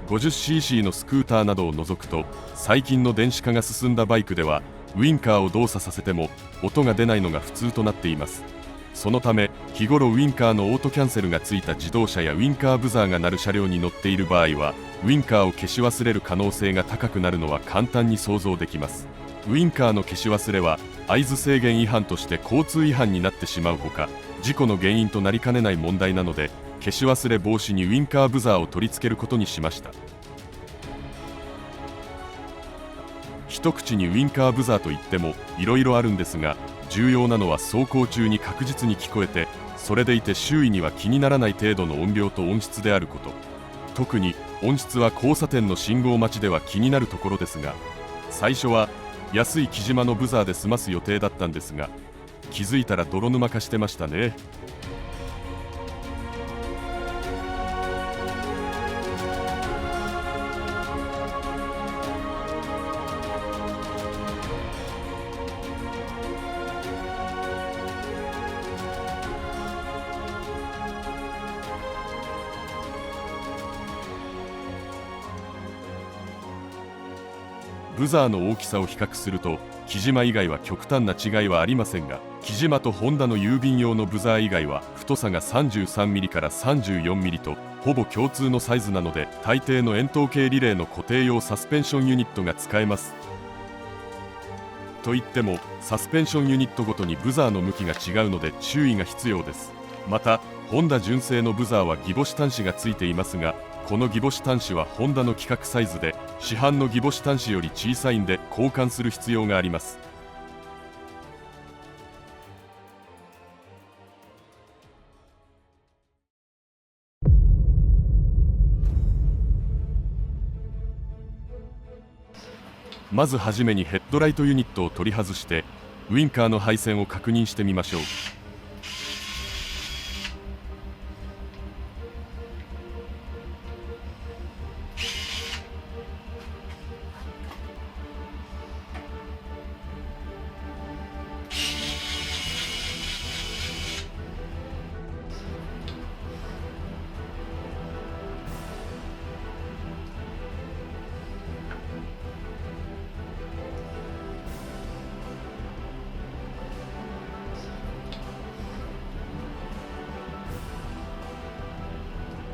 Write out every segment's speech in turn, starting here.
50cc のスクーターなどを除くと、最近の電子化が進んだバイクではウインカーを動作させても音が出ないのが普通となっています。そのため日頃ウインカーのオートキャンセルがついた自動車やウインカーブザーが鳴る車両に乗っている場合は、ウインカーを消し忘れる可能性が高くなるのは簡単に想像できます。ウインカーの消し忘れは合図制限違反として交通違反になってしまうほか、事故の原因となりかねない問題なので、消し忘れ防止にウインカーブザーを取り付けることにしました。一口にウインカーブザーといってもいろいろあるんですが、重要なのは走行中に確実に聞こえて、それでいて周囲には気にならない程度の音量と音質であること。特に音質は交差点の信号待ちでは気になるところですが、最初は安い木島のブザーで済ます予定だったんですが、気づいたら泥沼化してましたね。ブザーの大きさを比較すると、木島以外は極端な違いはありませんが、木島とホンダの郵便用のブザー以外は太さが 33mm から 34mm とほぼ共通のサイズなので、大抵の円筒形リレーの固定用サスペンションユニットが使えます。といってもサスペンションユニットごとにブザーの向きが違うので注意が必要です。またホンダ純正のブザーはギボシ端子がついていますが、このギボシ端子はホンダの規格サイズで、市販のギボシ端子より小さいんで交換する必要があります。まずはじめにヘッドライトユニットを取り外して、ウインカーの配線を確認してみましょう。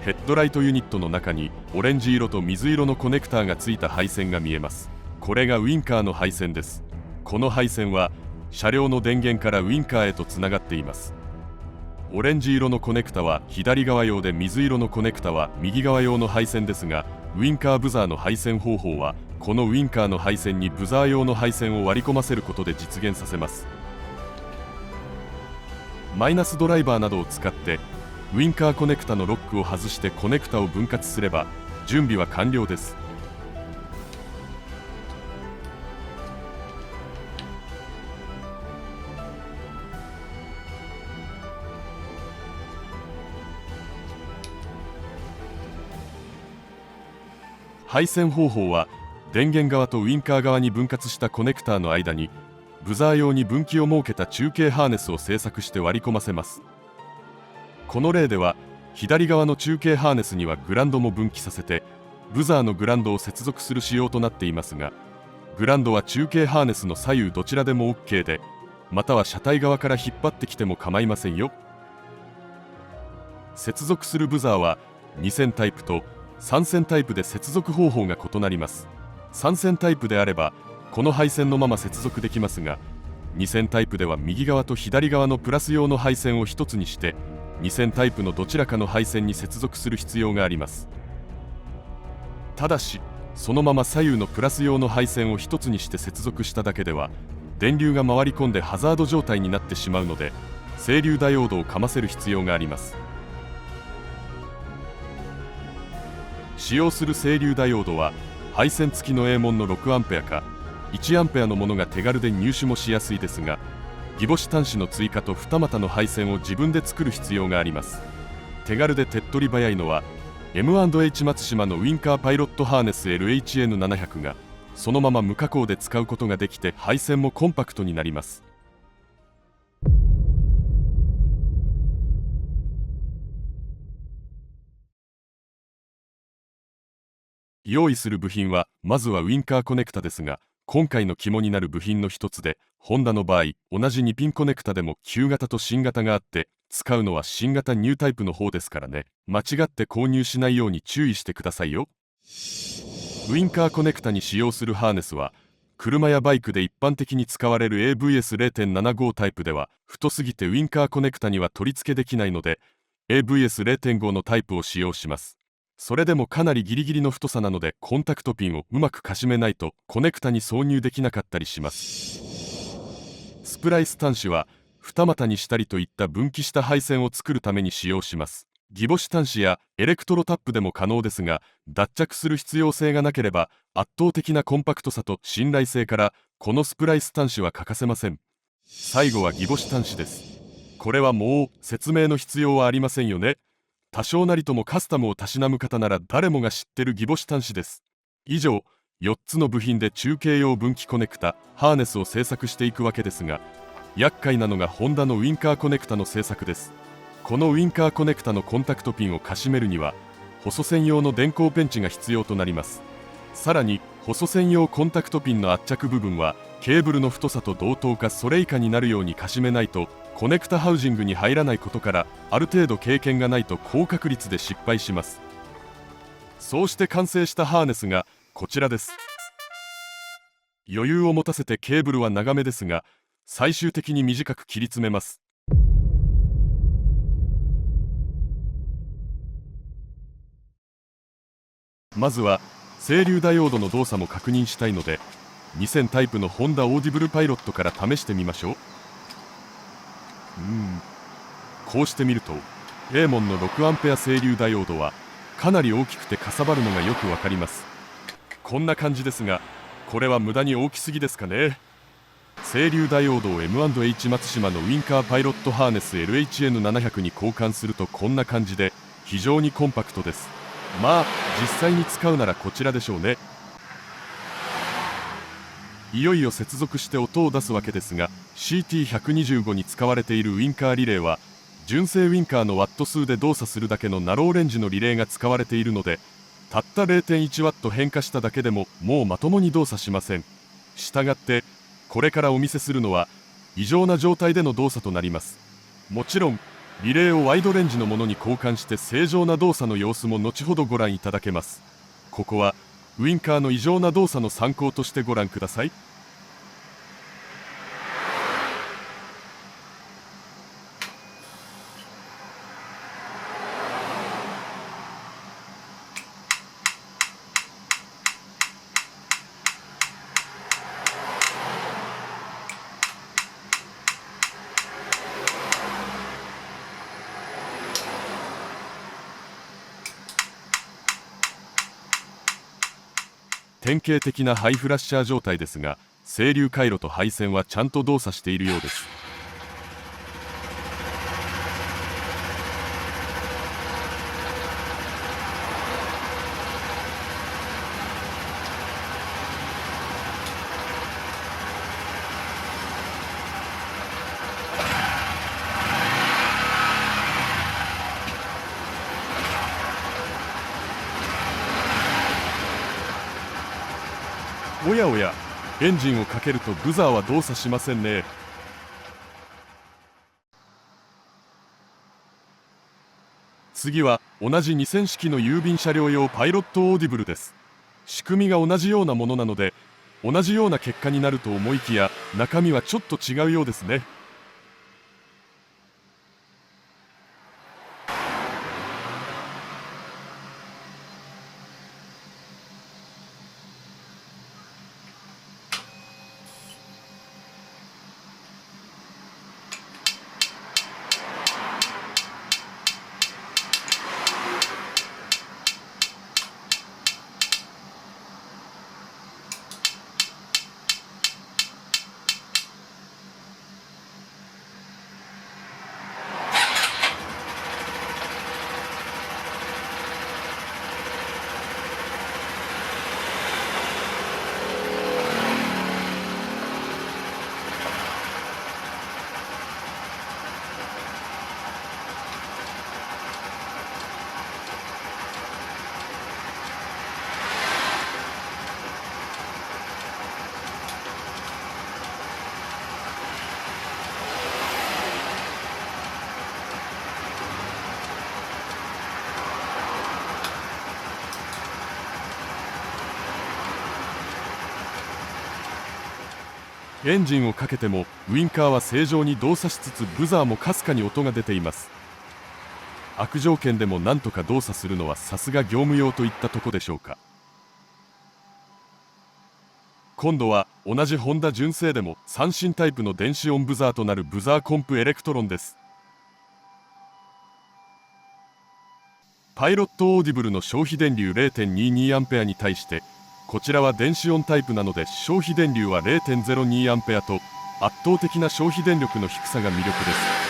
ヘッドライトユニットの中にオレンジ色と水色のコネクターがついた配線が見えます。これがウインカーの配線です。この配線は車両の電源からウインカーへとつながっています。オレンジ色のコネクタは左側用で、水色のコネクタは右側用の配線ですが、ウインカーブザーの配線方法はこのウインカーの配線にブザー用の配線を割り込ませることで実現させます。マイナスドライバーなどを使ってウインカーコネクタのロックを外してコネクタを分割すれば準備は完了です。配線方法は電源側とウインカー側に分割したコネクターの間にブザー用に分岐を設けた中継ハーネスを製作して割り込ませます。この例では左側の中継ハーネスにはグランドも分岐させてブザーのグランドを接続する仕様となっていますが、グランドは中継ハーネスの左右どちらでも OK で、または車体側から引っ張ってきても構いませんよ。接続するブザーは2線タイプと3線タイプで接続方法が異なります。3線タイプであればこの配線のまま接続できますが、2線タイプでは右側と左側のプラス用の配線を一つにして2線タイプのどちらかの配線に接続する必要があります。ただしそのまま左右のプラス用の配線を一つにして接続しただけでは電流が回り込んでハザード状態になってしまうので、整流ダイオードをかませる必要があります。使用する整流ダイオードは配線付きの A 門の 6A か 1A のものが手軽で入手もしやすいですが、ギボシ端子の追加と二股の配線を自分で作る必要があります。手軽で手っ取り早いのは M&H 松島のウインカーパイロットハーネス LHN700 がそのまま無加工で使うことができて、配線もコンパクトになります。用意する部品はまずはウインカーコネクタですが、今回の肝になる部品の一つで、ホンダの場合同じ2ピンコネクタでも旧型と新型があって、使うのは新型ニュータイプの方ですからね。間違って購入しないように注意してくださいよ。ウインカーコネクタに使用するハーネスは、車やバイクで一般的に使われる AVS0.75 タイプでは太すぎてウインカーコネクタには取り付けできないので、 AVS0.5 のタイプを使用します。それでもかなりギリギリの太さなので、コンタクトピンをうまくかしめないとコネクタに挿入できなかったりします。スプライス端子は二股にしたりといった分岐した配線を作るために使用します。ギボシ端子やエレクトロタップでも可能ですが、脱着する必要性がなければ圧倒的なコンパクトさと信頼性からこのスプライス端子は欠かせません。最後はギボシ端子です。これはもう説明の必要はありませんよね。多少なりともカスタムをたしなむ方なら誰もが知ってるギボシ端子です。以上、4つの部品で中継用分岐コネクタハーネスを製作していくわけですが、厄介なのがホンダのウインカーコネクタの製作です。このウインカーコネクタのコンタクトピンをかしめるには細線用の電光ペンチが必要となります。さらに細線用コンタクトピンの圧着部分はケーブルの太さと同等かそれ以下になるようにかしめないとコネクタハウジングに入らないことから、ある程度経験がないと高確率で失敗します。そうして完成したハーネスがこちらです。余裕を持たせてケーブルは長めですが、最終的に短く切り詰めます。まずは整流ダイオードの動作も確認したいので、2000タイプのホンダオーディブルパイロットから試してみましょう。こうしてみるとエーモンの 6A 整流ダイオードはかなり大きくてかさばるのがよくわかります。こんな感じですが、これは無駄に大きすぎですかね。整流ダイオードを M&H 松島のウインカーパイロットハーネス LHN700 に交換するとこんな感じで非常にコンパクトです。まあ実際に使うならこちらでしょうね。いよいよ接続して音を出すわけですが、 CT125 に使われているウインカーリレーは純正ウインカーのワット数で動作するだけのナローレンジのリレーが使われているので、たった 0.1 ワット変化しただけでももうまともに動作しません。したがってこれからお見せするのは異常な状態での動作となります。もちろんリレーをワイドレンジのものに交換して正常な動作の様子も後ほどご覧いただけます。ここはウインカーの異常な動作の参考としてご覧ください。典型的なハイフラッシャー状態ですが、整流回路と配線はちゃんと動作しているようです。おやおや、エンジンをかけるとブザーは動作しませんね。次は同じ2000式の郵便車両用パイロットオーディブルです。仕組みが同じようなものなので同じような結果になると思いきや、中身はちょっと違うようですね。エンジンをかけてもウインカーは正常に動作しつつ、ブザーもかすかに音が出ています。悪条件でもなんとか動作するのはさすが業務用といったとこでしょうか。今度は同じホンダ純正でも三振タイプの電子音ブザーとなるブザーコンプエレクトロンです。パイロットオーディブルの消費電流 0.22A に対して、こちらは電子音タイプなので消費電流は 0.02A と圧倒的な消費電力の低さが魅力です。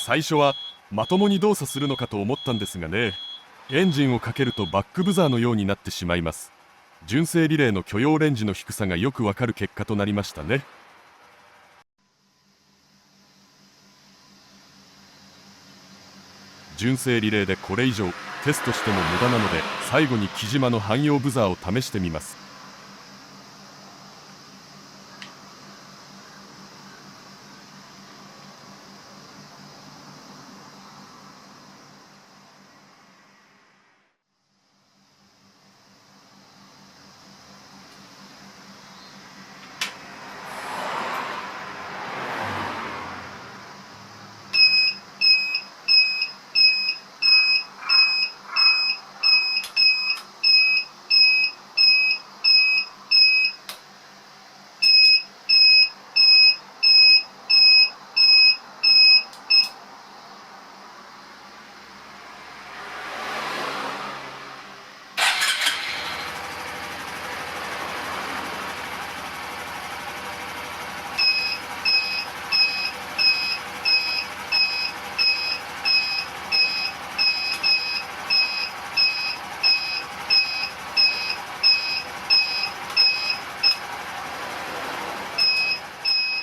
最初はまともに動作するのかと思ったんですがね、エンジンをかけるとバックブザーのようになってしまいます。純正リレーの許容レンジの低さがよくわかる結果となりましたね。純正リレーでこれ以上テストしても無駄なので、最後に木島の汎用ブザーを試してみます。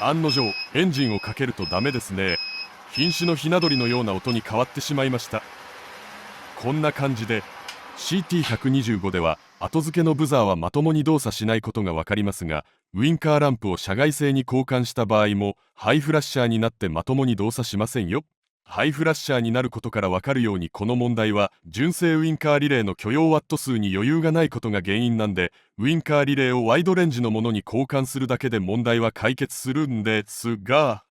案の定エンジンをかけるとダメですね。瀕死のひな鳥のような音に変わってしまいました。こんな感じで CT125 では後付けのブザーはまともに動作しないことが分かりますが、ウインカーランプを社外製に交換した場合もハイフラッシャーになってまともに動作しませんよ。ハイフラッシャーになることから分かるように、この問題は純正ウインカーリレーの許容ワット数に余裕がないことが原因なんで、ウインカーリレーをワイドレンジのものに交換するだけで問題は解決するんですが、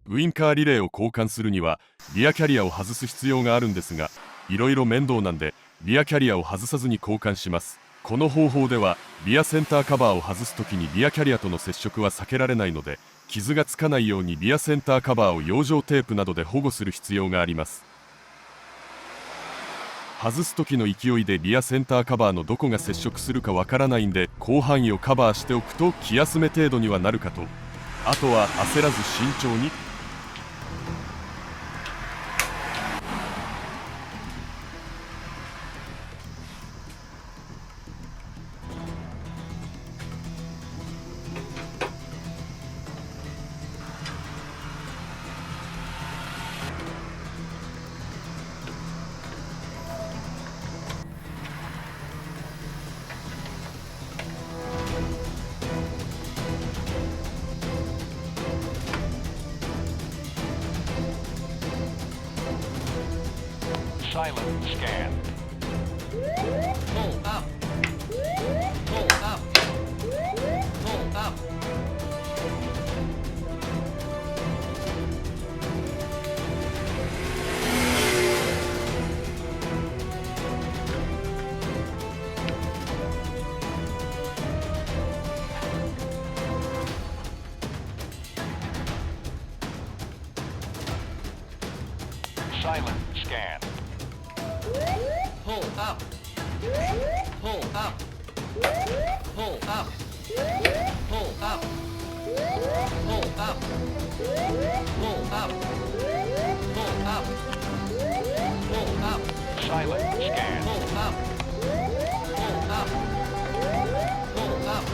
ウインカーリレーを交換するにはリアキャリアを外す必要があるんですが、いろいろ面倒なんでリアキャリアを外さずに交換します。この方法ではリアセンターカバーを外すときにリアキャリアとの接触は避けられないので、傷がつかないようにリアセンターカバーを養生テープなどで保護する必要があります。外す時の勢いでリアセンターカバーのどこが接触するかわからないんで、広範囲をカバーしておくと気休め程度にはなるかと。あとは焦らず慎重に。Silent scan. Pull up. Pull up. Pull up. Silent scan. Pull up. Pull up. Pull up. Pull up. Pull up. Pull up. Pull up. Pull up. Silent scan. Pull up. Pull up. Pull up.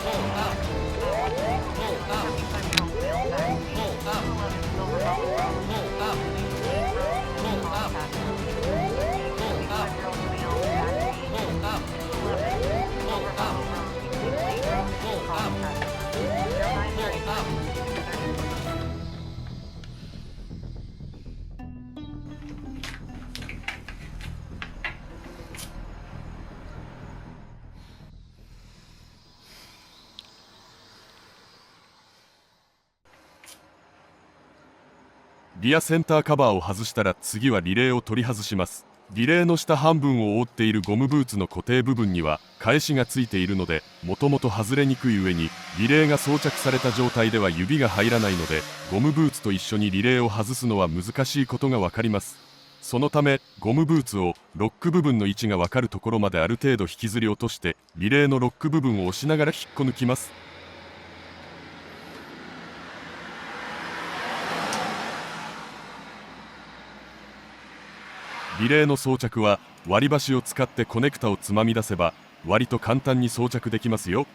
Pull up. Pull up. Pull up. Pull up. Pull up. Pull up. Pull up. Pull up. Pull up. Pull up. リアセンターカバーを外したら次はリレーを取り外します。リレーの下半分を覆っているゴムブーツの固定部分には返しがついているので、もともと外れにくい上にリレーが装着された状態では指が入らないので、ゴムブーツと一緒にリレーを外すのは難しいことが分かります。そのためゴムブーツをロック部分の位置が分かるところまである程度引きずり落として、リレーのロック部分を押しながら引っこ抜きます。リレーの装着は割り箸を使ってコネクタをつまみ出せば割と簡単に装着できますよ。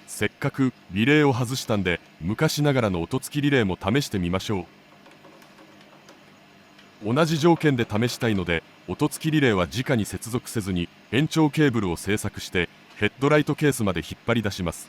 せっかくリレーを外したんで、昔ながらの音付きリレーも試してみましょう。同じ条件で試したいので、音付きリレーは直に接続せずに延長ケーブルを製作してヘッドライトケースまで引っ張り出します。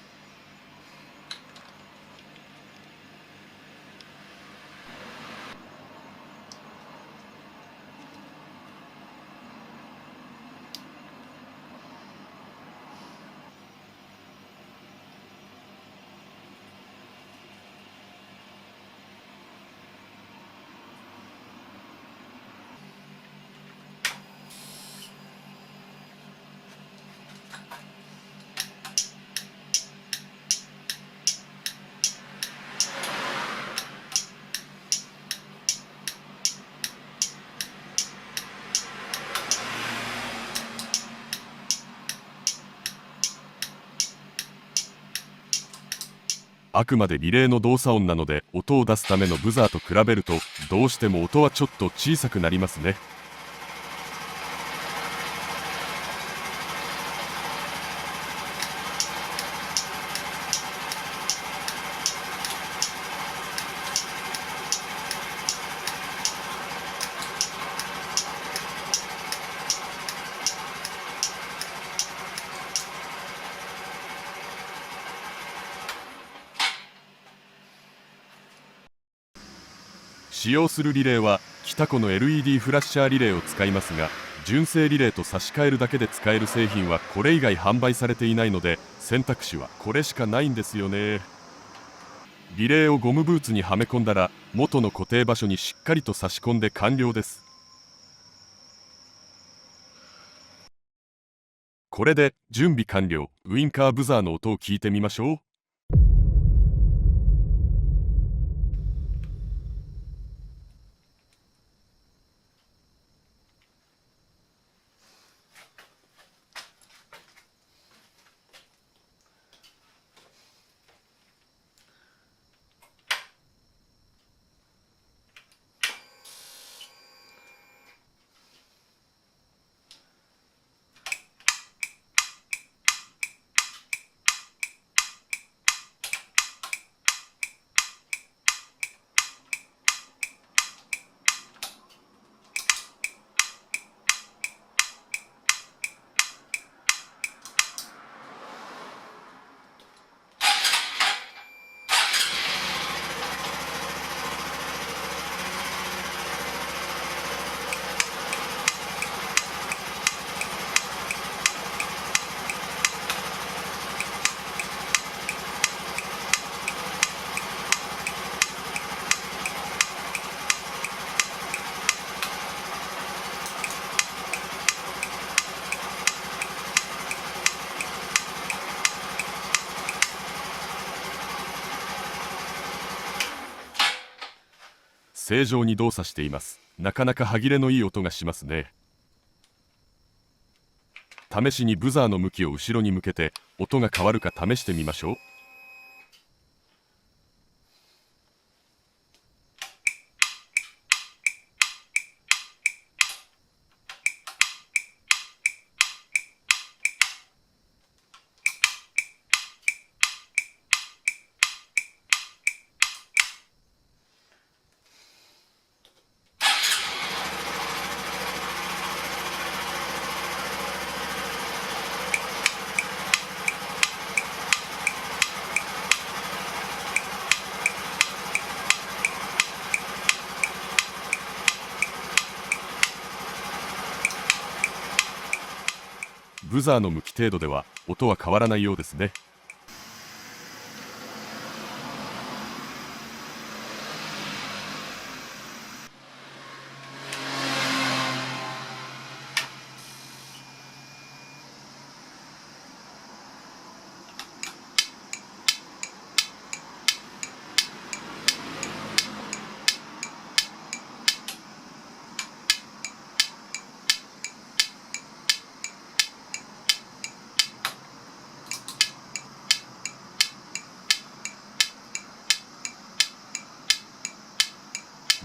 あくまでリレーの動作音なので、音を出すためのブザーと比べるとどうしても音はちょっと小さくなりますね。使用するリレーは北コの LED フラッシャーリレーを使いますが、純正リレーと差し替えるだけで使える製品はこれ以外販売されていないので、選択肢はこれしかないんですよね。リレーをゴムブーツにはめ込んだら元の固定場所にしっかりと差し込んで完了です。これで準備完了。ウインカーブザーの音を聞いてみましょう。正常に動作しています。なかなか歯切れのいい音がしますね。試しにブザーの向きを後ろに向けて音が変わるか試してみましょう。ブザーの向き程度では音は変わらないようですね。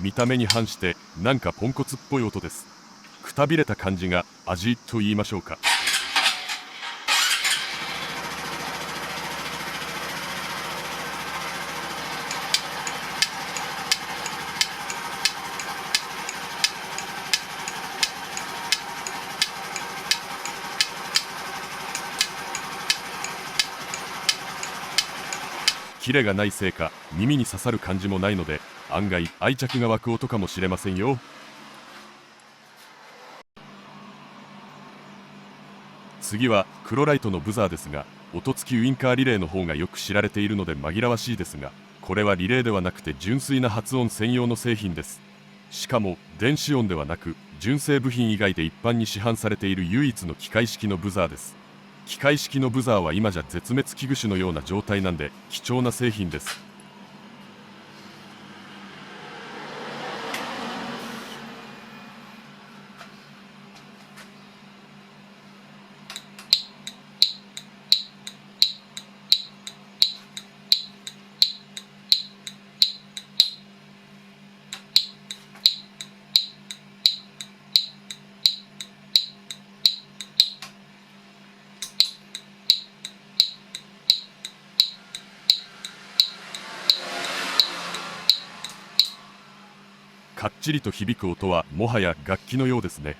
見た目に反してなんかポンコツっぽい音です。くたびれた感じが味と言いましょうか。キレがないせいか耳に刺さる感じもないので、案外愛着が湧く音かもしれませんよ。次はクロライトのブザーですが、音付きウインカーリレーの方がよく知られているので紛らわしいですが、これはリレーではなくて純粋な発音専用の製品です。しかも電子音ではなく純正部品以外で一般に市販されている唯一の機械式のブザーです。機械式のブザーは今じゃ絶滅危惧種のような状態なんで貴重な製品です。かっちりと響く音はもはや楽器のようですね。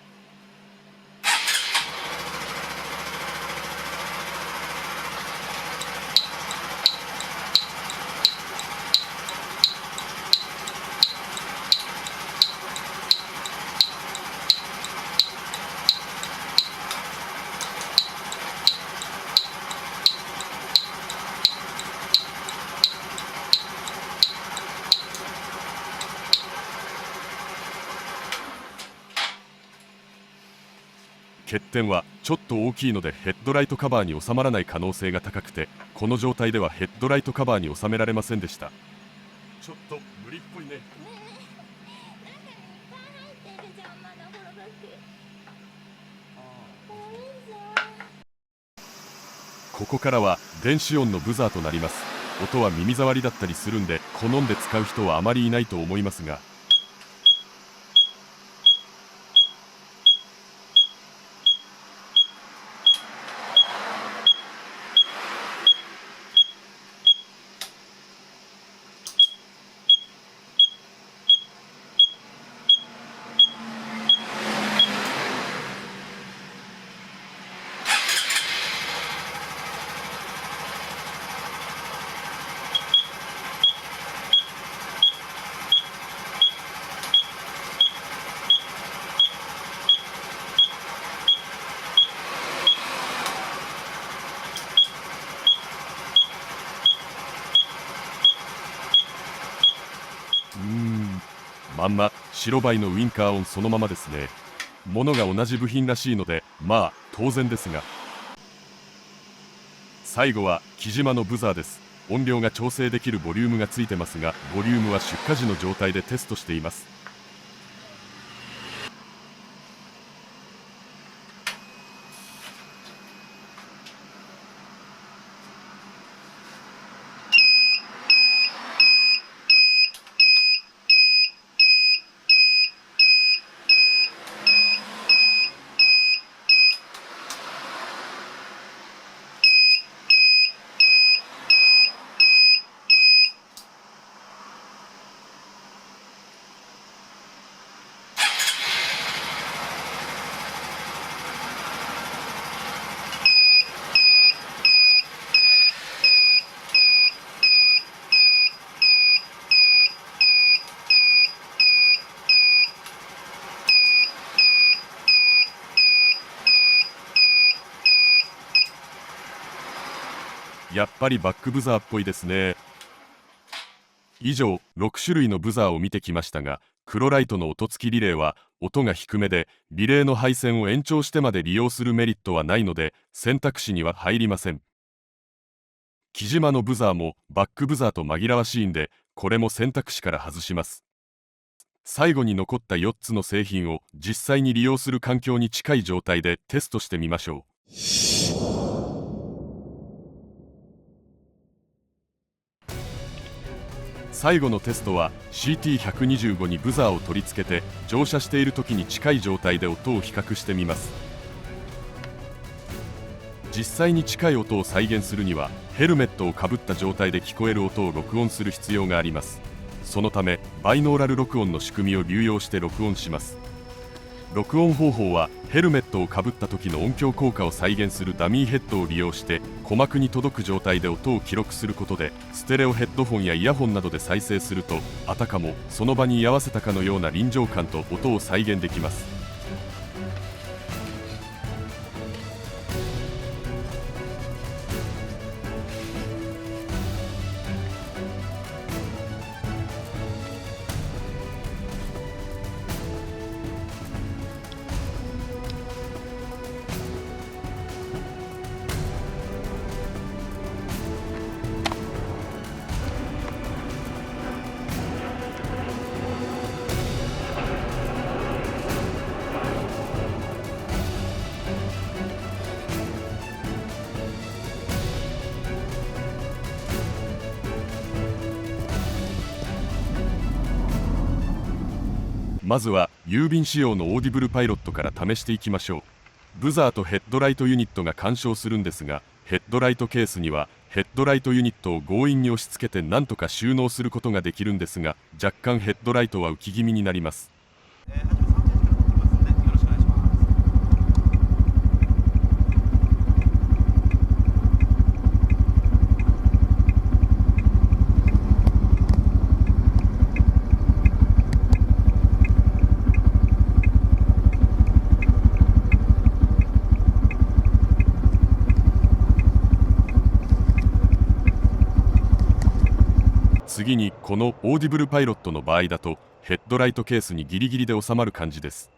欠点はちょっと大きいのでヘッドライトカバーに収まらない可能性が高くて、この状態ではヘッドライトカバーに収められませんでした。ちょっと無理っぽいね。ここからは電子音のブザーとなります。音は耳障りだったりするんで好んで使う人はあまりいないと思いますが、まんま白バイのウインカー音そのままですね。ものが同じ部品らしいのでまあ当然ですが、最後は木島のブザーです。音量が調整できるボリュームがついてますが、ボリュームは出荷時の状態でテストしています。やっぱりバックブザーっぽいですね。以上、6種類のブザーを見てきましたが、クロライトの音付きリレーは音が低めで、リレーの配線を延長してまで利用するメリットはないので選択肢には入りません。木島のブザーもバックブザーと紛らわしいんで、これも選択肢から外します。最後に残った4つの製品を実際に利用する環境に近い状態でテストしてみましょう。最後のテストは CT125 にブザーを取り付けて乗車している時に近い状態で音を比較してみます。実際に近い音を再現するにはヘルメットをかぶった状態で聞こえる音を録音する必要があります。そのためバイノーラル録音の仕組みを流用して録音します。録音方法はヘルメットをかぶった時の音響効果を再現するダミーヘッドを利用して鼓膜に届く状態で音を記録することで、ステレオヘッドホンやイヤホンなどで再生するとあたかもその場に居合わせたかのような臨場感と音を再現できます。まずは郵便仕様のオーディブルパイロットから試していきましょう。ブザーとヘッドライトユニットが干渉するんですが、ヘッドライトケースにはヘッドライトユニットを強引に押し付けてなんとか収納することができるんですが、若干ヘッドライトは浮き気味になります。次にこのオーディブルパイロットの場合だとヘッドライトケースにギリギリで収まる感じです。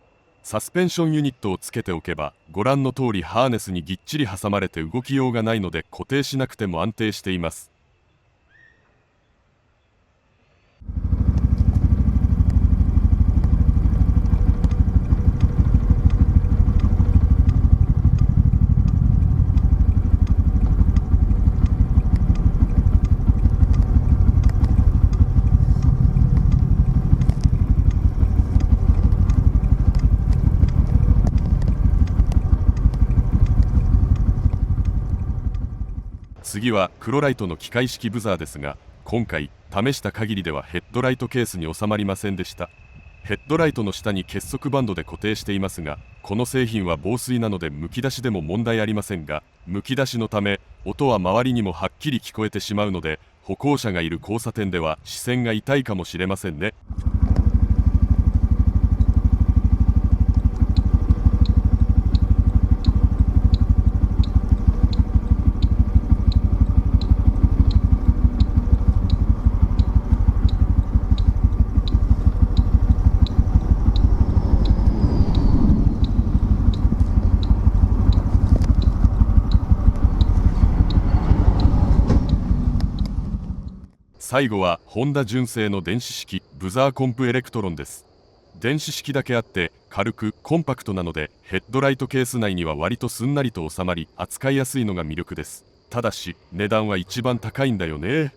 サスペンションユニットをつけておけばご覧の通りハーネスにぎっちり挟まれて動きようがないので固定しなくても安定しています。次はクロライトの機械式ブザーですが、今回試した限りではヘッドライトケースに収まりませんでした。ヘッドライトの下に結束バンドで固定していますが、この製品は防水なのでむき出しでも問題ありませんが、むき出しのため音は周りにもはっきり聞こえてしまうので、歩行者がいる交差点では視線が痛いかもしれませんね。最後はホンダ純正の電子式ブザーコンプエレクトロンです。電子式だけあって軽くコンパクトなのでヘッドライトケース内には割とすんなりと収まり扱いやすいのが魅力です。ただし値段は一番高いんだよね。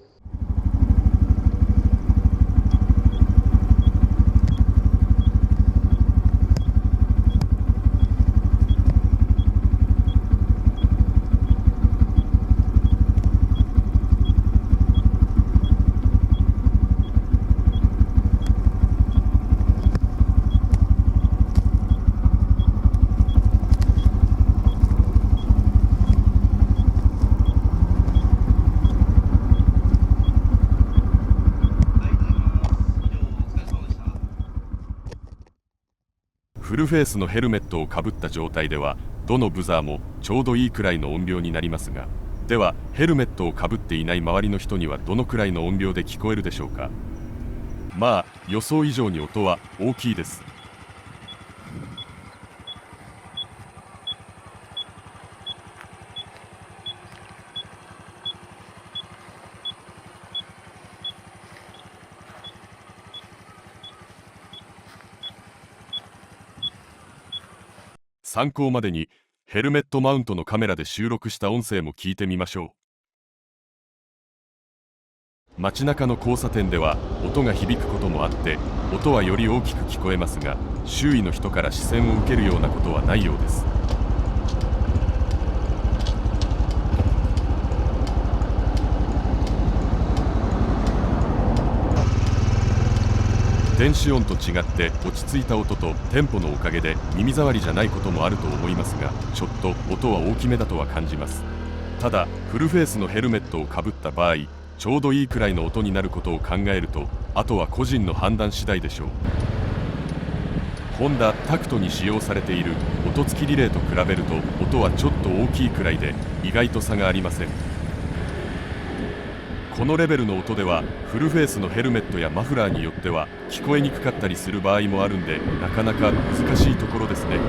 フルフェースのヘルメットをかぶった状態ではどのブザーもちょうどいいくらいの音量になりますが、ではヘルメットをかぶっていない周りの人にはどのくらいの音量で聞こえるでしょうか。まあ予想以上に音は大きいです。参考までにヘルメットマウントのカメラで収録した音声も聞いてみましょう。街中の交差点では音が響くこともあって音はより大きく聞こえますが、周囲の人から視線を受けるようなことはないようです。電子音と違って落ち着いた音とテンポのおかげで耳障りじゃないこともあると思いますが、ちょっと音は大きめだとは感じます。ただフルフェイスのヘルメットをかぶった場合ちょうどいいくらいの音になることを考えると、あとは個人の判断次第でしょう。ホンダタクトに使用されている音付きリレーと比べると音はちょっと大きいくらいで意外と差がありません。このレベルの音ではフルフェイスのヘルメットやマフラーによっては聞こえにくかったりする場合もあるんで、なかなか難しいところですね。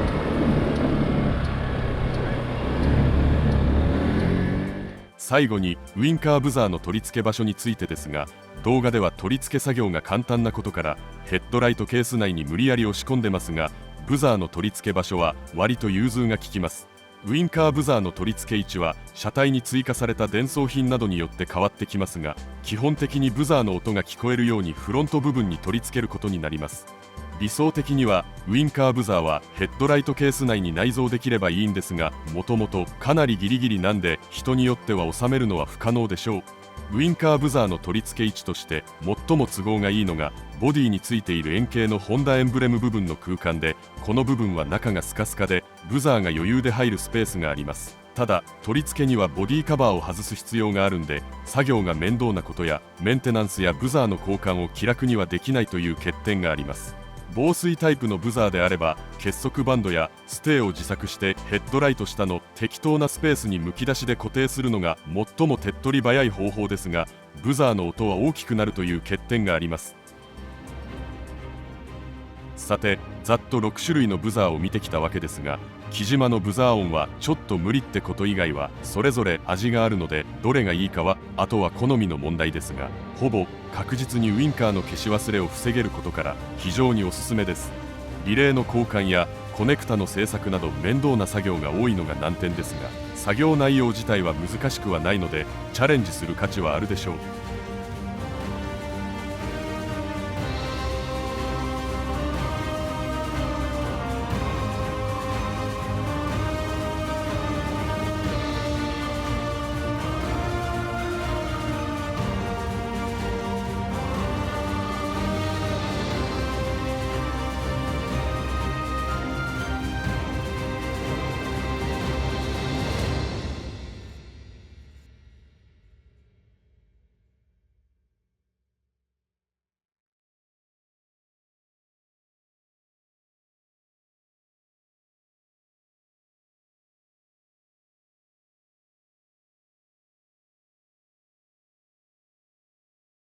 最後にウインカーブザーの取り付け場所についてですが、動画では取り付け作業が簡単なことからヘッドライトケース内に無理やり押し込んでますが、ブザーの取り付け場所は割と融通が利きます。ウインカーブザーの取り付け位置は車体に追加された電装品などによって変わってきますが、基本的にブザーの音が聞こえるようにフロント部分に取り付けることになります。理想的にはウインカーブザーはヘッドライトケース内に内蔵できればいいんですが、もともとかなりギリギリなんで人によっては収めるのは不可能でしょう。ウインカーブザーの取り付け位置として最も都合がいいのがボディについている円形のホンダエンブレム部分の空間で、この部分は中がスカスカでブザーが余裕で入るスペースがあります。ただ取り付けにはボディカバーを外す必要があるんで、作業が面倒なことやメンテナンスやブザーの交換を気楽にはできないという欠点があります。防水タイプのブザーであれば結束バンドやステーを自作してヘッドライト下の適当なスペースにむき出しで固定するのが最も手っ取り早い方法ですが、ブザーの音は大きくなるという欠点があります。さてざっと6種類のブザーを見てきたわけですが、木島のブザー音はちょっと無理ってこと以外はそれぞれ味があるので、どれがいいかはあとは好みの問題ですが、ほぼ確実にウインカーの消し忘れを防げることから非常におすすめです。リレーの交換やコネクタの製作など面倒な作業が多いのが難点ですが、作業内容自体は難しくはないのでチャレンジする価値はあるでしょう。